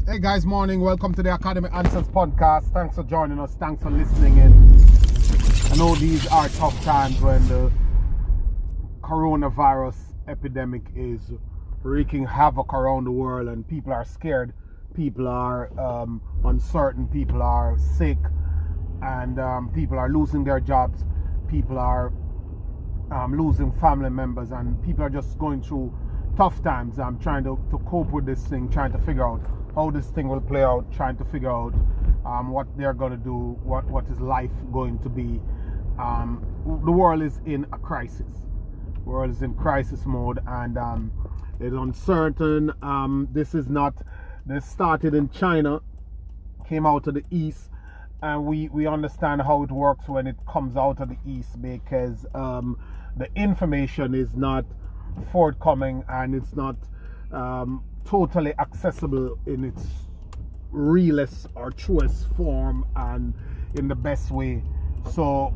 Hey guys, morning. Welcome to the Academy Answers podcast. Thanks for joining us. Thanks for listening in. I know these are tough times when the coronavirus epidemic is wreaking havoc around the world and people are scared. People are uncertain. People are sick, and people are losing their jobs. People are losing family members, and people are just going through tough times. I'm trying to cope with this thing, trying to figure out how this thing will play out, trying to figure out what they're going to do, what is life going to be. The world is in a crisis. The world is in crisis mode, and it's uncertain. This started in China, came out of the east, and we understand how it works when it comes out of the east, because the information is not forthcoming and it's not totally accessible in its realest or truest form and in the best way. So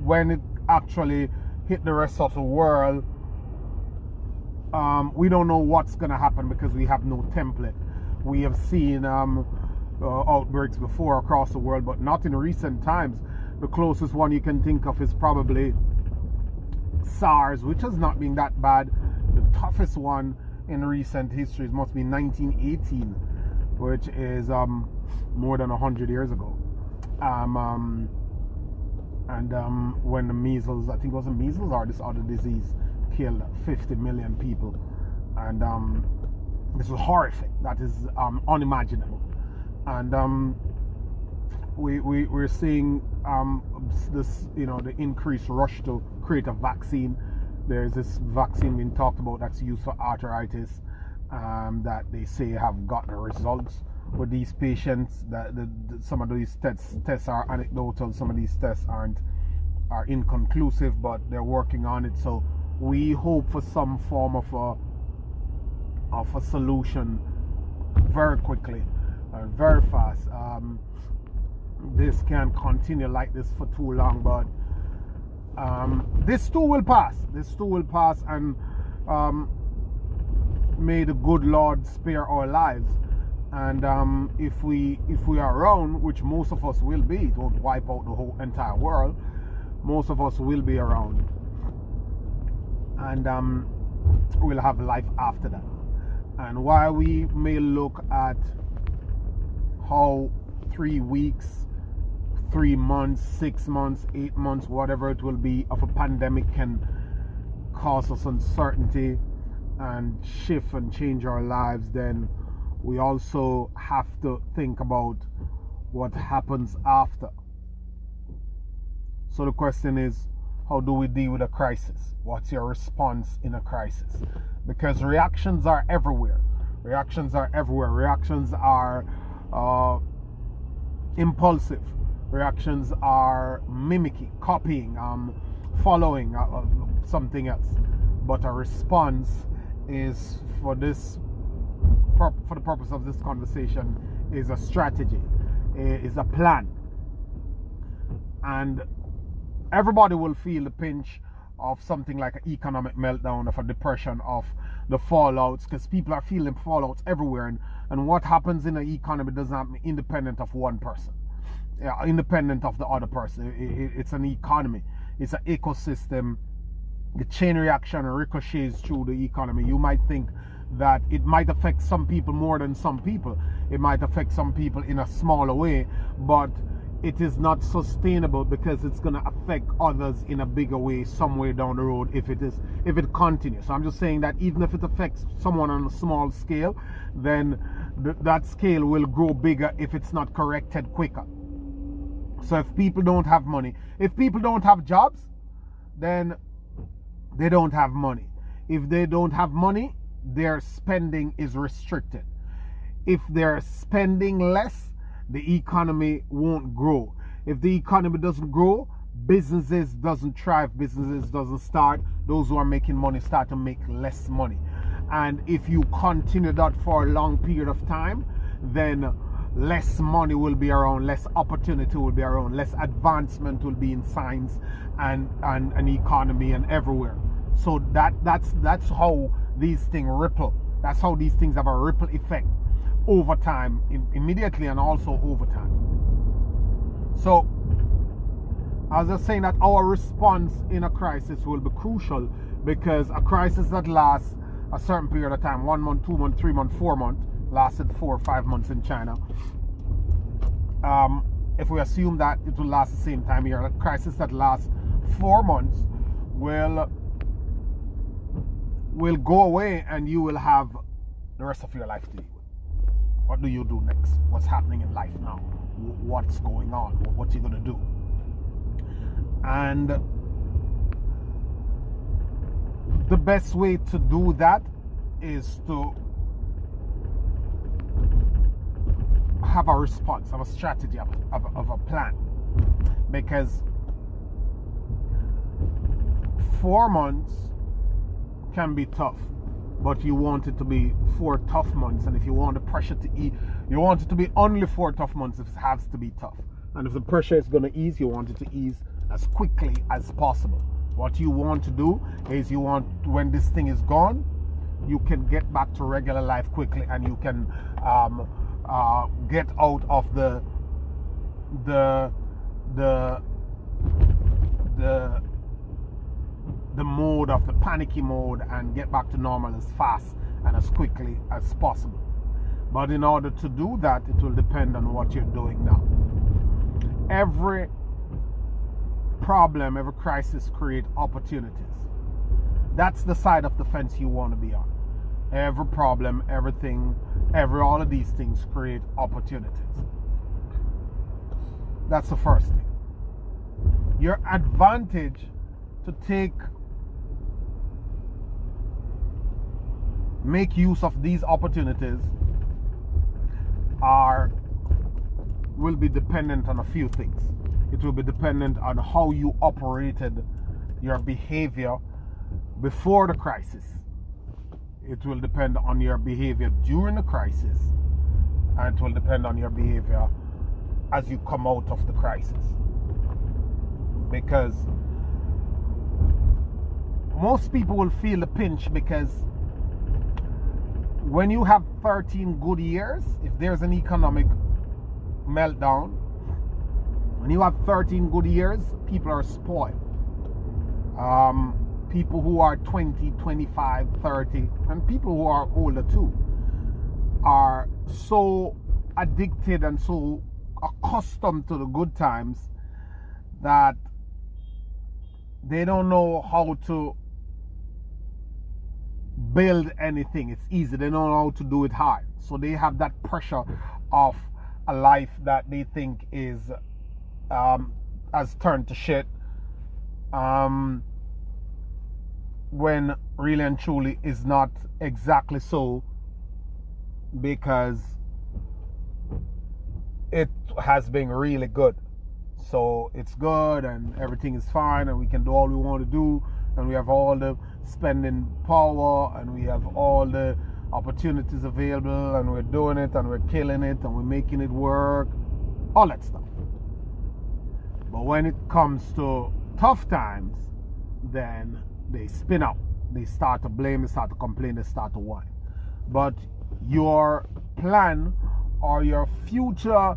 when it actually hit the rest of the world, we don't know what's going to happen because we have no template. We have seen outbreaks before across the world, but not in recent times. The closest one you can think of is probably SARS, which has not been that bad. The toughest one in recent history must be 1918, which is more than 100 years ago. When the measles, I think it was the measles or this other disease, killed 50 million people, and this was horrific. That is unimaginable. And we're seeing this, the increased rush to create a vaccine. There's this vaccine being talked about that's used for arthritis, that they say have gotten results with these patients. That some of these tests are anecdotal. Some of these tests are inconclusive, but they're working on it. So we hope for some form of a solution very quickly, very fast. This can't continue like this for too long, but this too will pass. This too will pass, and may the good Lord spare our lives. And if we are around, which most of us will be, it won't wipe out the whole entire world. Most of us will be around, and we'll have life after that. And while we may look at how 3 weeks, 3 months, 6 months, 8 months, whatever it will be, of a pandemic can cause us uncertainty and shift and change our lives, then we also have to think about what happens after. So the question is, how do we deal with a crisis? What's your response in a crisis? Because reactions are everywhere. Reactions are everywhere. Reactions are impulsive. Reactions are mimicking, copying, following something else. But a response is, for the purpose of this conversation, is a strategy, is a plan. And everybody will feel the pinch of something like an economic meltdown, of a depression, of the fallouts, because people are feeling fallouts everywhere. And what happens in the economy does not be independent of one person. Independent of the other person. It's an economy. It's an ecosystem. The chain reaction ricochets through the economy. You might think that it might affect some people more than some people. It might affect some people in a smaller way, but it is not sustainable, because it's going to affect others in a bigger way somewhere down the road if it continues. So I'm just saying that even if it affects someone on a small scale, then that scale will grow bigger if it's not corrected quicker. So if people don't have money, if people don't have jobs, then they don't have money. If they don't have money, their spending is restricted. If they're spending less, the economy won't grow. If the economy doesn't grow, businesses doesn't thrive, businesses doesn't start. Those who are making money start to make less money. And if you continue that for a long period of time, then less money will be around, less opportunity will be around, less advancement will be in science and economy and everywhere. So that's how these things ripple. That's how these things have a ripple effect. over time, immediately and also over time. So as I was saying, that our response in a crisis will be crucial, because a crisis that lasts a certain period of time, 1 month, 2 months, 3 months, 4 months, lasted 4 or 5 months in China. If we assume that it will last the same time here, a crisis that lasts 4 months will go away, and you will have the rest of your life to deal with. What do you do next? What's happening in life now? What's going on? What you gonna do? And the best way to do that is to have a response, have a strategy, of a plan. Because 4 months can be tough, but you want it to be 4 tough months. And if you want the pressure to ease, you want it to be only 4 tough months if it has to be tough. And if the pressure is going to ease, you want it to ease as quickly as possible. What you want to do is, you want, when this thing is gone, you can get back to regular life quickly, and you can get out of the mode of the panicky mode, and get back to normal as fast and as quickly as possible. But in order to do that, it will depend on what you're doing now. Every problem, every crisis creates opportunities. That's the side of the fence you want to be on. Every problem, everything, all of these things create opportunities. That's the first thing. Your advantage to make use of these opportunities will be dependent on a few things. It will be dependent on how you operated your behavior before the crisis. It will depend on your behavior during the crisis, and it will depend on your behavior as you come out of the crisis. Because most people will feel the pinch, because when you have 13 good years, if there's an economic meltdown, when you have 13 good years, people are spoiled. People who are 20, 25, 30, and people who are older too, are so addicted and so accustomed to the good times that they don't know how to build anything. It's easy. They don't know how to do it hard. So they have that pressure of a life that they think is has turned to shit, when really and truly is not exactly so, because it has been really good. So it's good and everything is fine, and we can do all we want to do, and we have all the spending power, and we have all the opportunities available, and we're doing it, and we're killing it, and we're making it work, all that stuff. But when it comes to tough times, then they spin out. They start to blame, they start to complain, they start to whine. But your plan or your future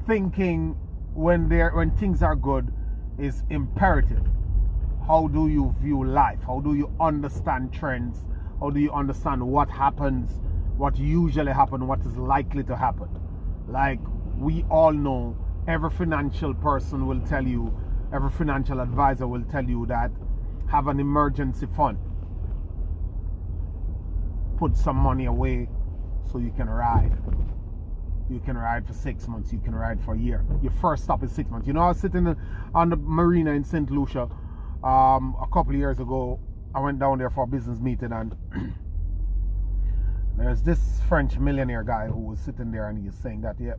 thinking when things are good is imperative. How do you view life? How do you understand trends? How do you understand what happens, what usually happens, what is likely to happen? Like we all know, every financial person will tell you, every financial advisor will tell you that have an emergency fund. Put some money away so you can ride. You can ride for 6 months, you can ride for a year. Your first stop is 6 months. You know, I was sitting on the marina in St. Lucia a couple of years ago. I went down there for a business meeting, and there's this French millionaire guy who was sitting there, and he was saying that, yeah,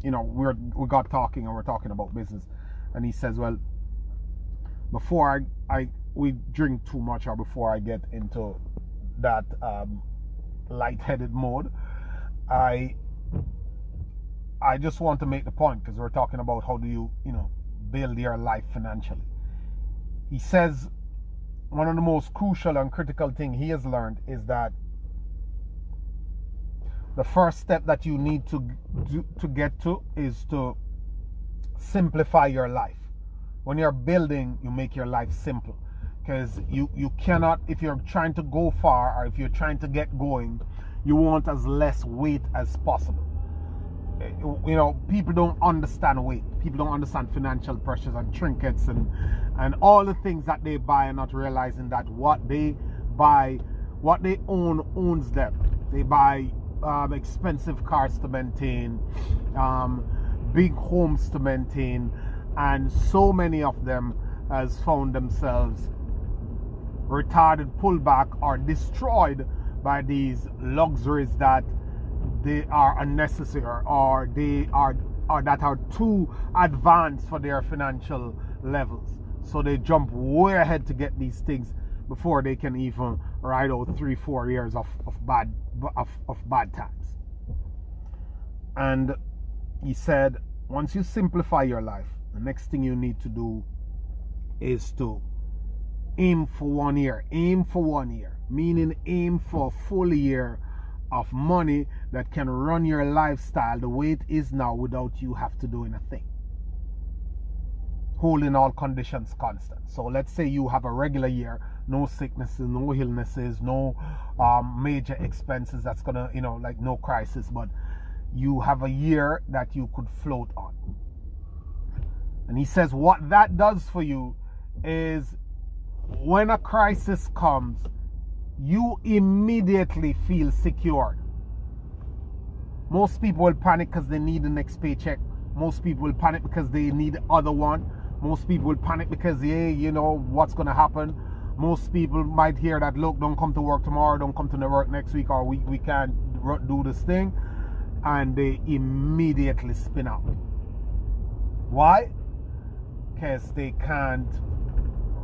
you know, we got talking, and we're talking about business, and he says, well, before we drink too much, or before I get into that lightheaded mode, I just want to make the point, because we're talking about how do you build your life financially. He says one of the most crucial and critical thing he has learned is that the first step that you need to get to is to simplify your life. When you're building, you make your life simple, because you cannot, if you're trying to go far or if you're trying to get going, you want as less weight as possible. You know, people don't understand weight. People don't understand financial pressures and trinkets and all the things that they buy, and not realizing that what they buy, what they own owns them. They buy expensive cars to maintain, big homes to maintain, and so many of them has found themselves retarded, pulled back, or destroyed by these luxuries that they are unnecessary, or that are too advanced for their financial levels. So they jump way ahead to get these things before they can even ride out 3-4 years of bad times. And he said, once you simplify your life, the next thing you need to do is to aim for 1 year. Aim for 1 year, meaning aim for a full year of money that can run your lifestyle the way it is now without you have to do anything. Holding all conditions constant. So let's say you have a regular year, no sicknesses, no illnesses, no major expenses that's gonna, you know, like no crisis, but you have a year that you could float on. And he says what that does for you is when a crisis comes, you immediately feel secured. Most people will panic because they need the next paycheck. Most people will panic because they need the other one. Most people will panic because, hey, you know, what's going to happen? Most people might hear that, look, don't come to work tomorrow, don't come to the work next week, or we can't do this thing. And they immediately spin out. Why? Because they can't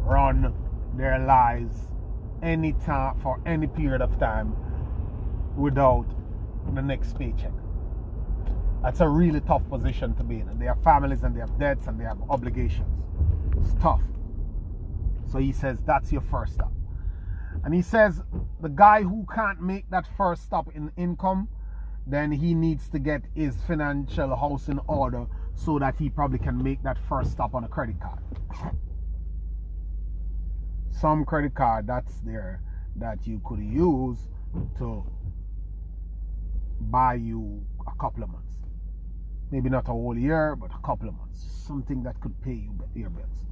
run their lives any time for any period of time without the next paycheck. That's a really tough position to be in. And they have families and they have debts and they have obligations. It's tough. So he says that's your first stop. And he says the guy who can't make that first stop in income, then he needs to get his financial house in order so that he probably can make that first stop on a credit card. Some credit card that's there that you could use to buy you a couple of months. Maybe not a whole year, but a couple of months. Something that could pay you your bills.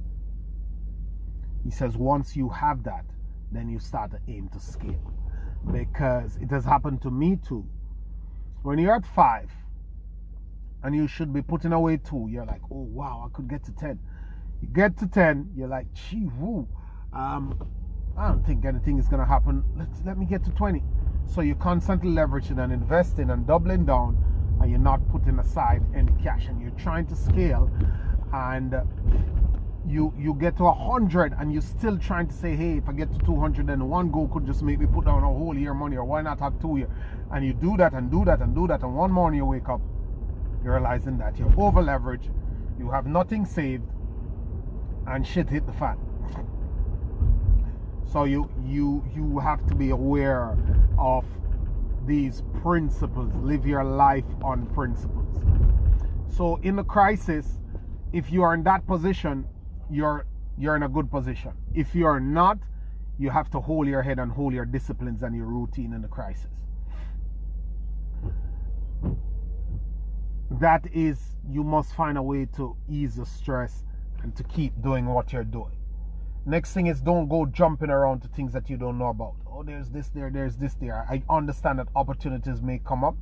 He says once you have that, then you start to aim to scale. Because it has happened to me too. When you're at 5 and you should be putting away 2, you're like, oh wow, I could get to 10. You get to 10, you're like, gee woo, I don't think anything is going to happen. Let me get to 20. So you're constantly leveraging and investing and doubling down, and you're not putting aside any cash, and you're trying to scale, and you get to 100 and you're still trying to say, hey, if I get to 200, then one go could just make me put down a whole year money, or why not have 2 years? And you do that and do that and do that, and one morning you wake up, you're realizing that you're over leveraged, you have nothing saved, and shit hit the fan. So you have to be aware of these principles. Live your life on principles. So in a crisis, if you are in that position, you're in a good position. If you are not, you have to hold your head and hold your disciplines and your routine in the crisis. That is, you must find a way to ease the stress and to keep doing what you're doing. Next thing is, don't go jumping around to things that you don't know about. Oh, there's this there, there's this there. I understand that opportunities may come up,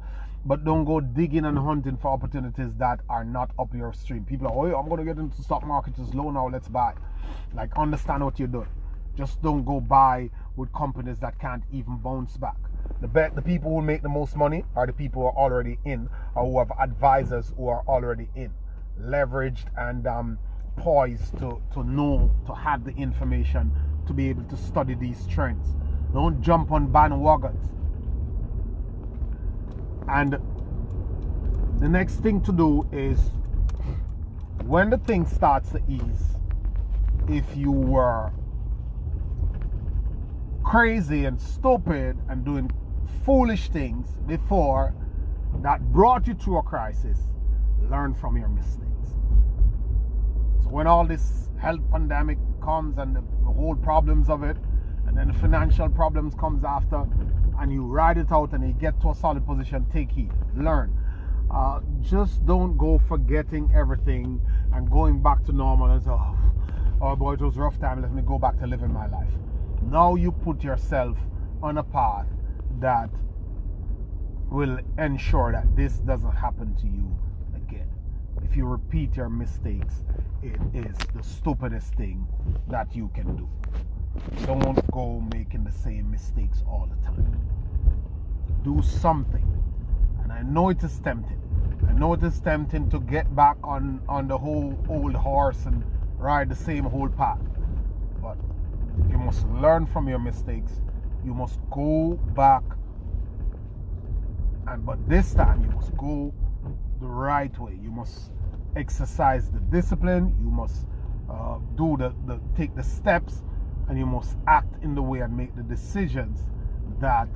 but don't go digging and hunting for opportunities that are not up your stream. People are, oh, I'm going to get into the stock market, it's low now, let's buy. Like, understand what you're doing. Just don't go buy with companies that can't even bounce back. The people who make the most money are the people who are already in, or who have advisors who are already in, leveraged and poised to know, to have the information to be able to study these trends. Don't jump on bandwagons. And the next thing to do is, when the thing starts to ease, if you were crazy and stupid and doing foolish things before, that brought you through a crisis, learn from your mistakes. So when all this health pandemic comes and the whole problems of it, and then the financial problems comes after, and you ride it out and you get to a solid position, take heed, learn. Just don't go forgetting everything and going back to normal and say, oh boy, it was a rough time, let me go back to living my life. Now you put yourself on a path that will ensure that this doesn't happen to you again. If you repeat your mistakes, it is the stupidest thing that you can do. Don't go making the same mistakes all the time. Do something. And I know it is tempting. I know it is tempting to get back on the whole old horse and ride the same whole path. But you must learn from your mistakes. You must go back. But this time you must go the right way. You must exercise the discipline. You must take the steps, and you must act in the way and make the decisions that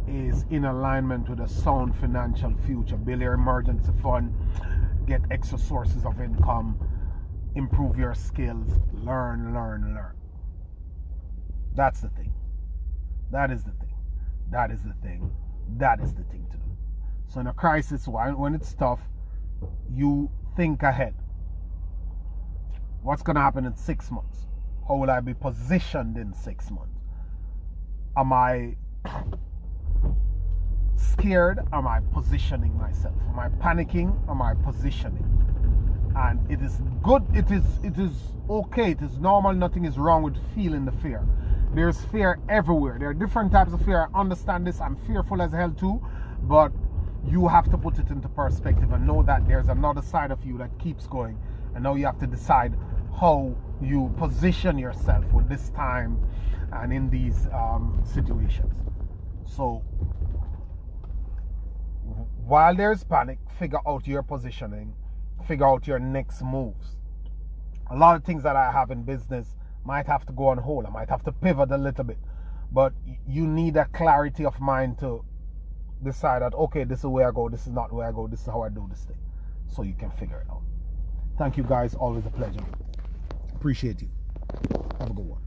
is in alignment with a sound financial future. Build your emergency fund, get extra sources of income, improve your skills, learn. That's the thing. That is the thing. That is the thing. That is the thing to do. So in a crisis, when it's tough, you think ahead. What's going to happen in 6 months? How will I be positioned in 6 months? Am I scared? Am I positioning myself? Am I panicking? Am I positioning? And it is good. It is okay. It is normal. Nothing is wrong with feeling the fear. There's fear everywhere. There are different types of fear. I understand this. I'm fearful as hell too. But you have to put it into perspective and know that there's another side of you that keeps going. And now you have to decide how you position yourself with this time and in these situations. So while there's panic, figure out your positioning, figure out your next moves. A lot of things that I have in business might have to go on hold. I might have to pivot a little bit, but you need a clarity of mind to decide that, okay, this is where I go, this is not where I go, this is how I do this thing, so you can figure it out. Thank you guys, always a pleasure. Appreciate you. Have a good one.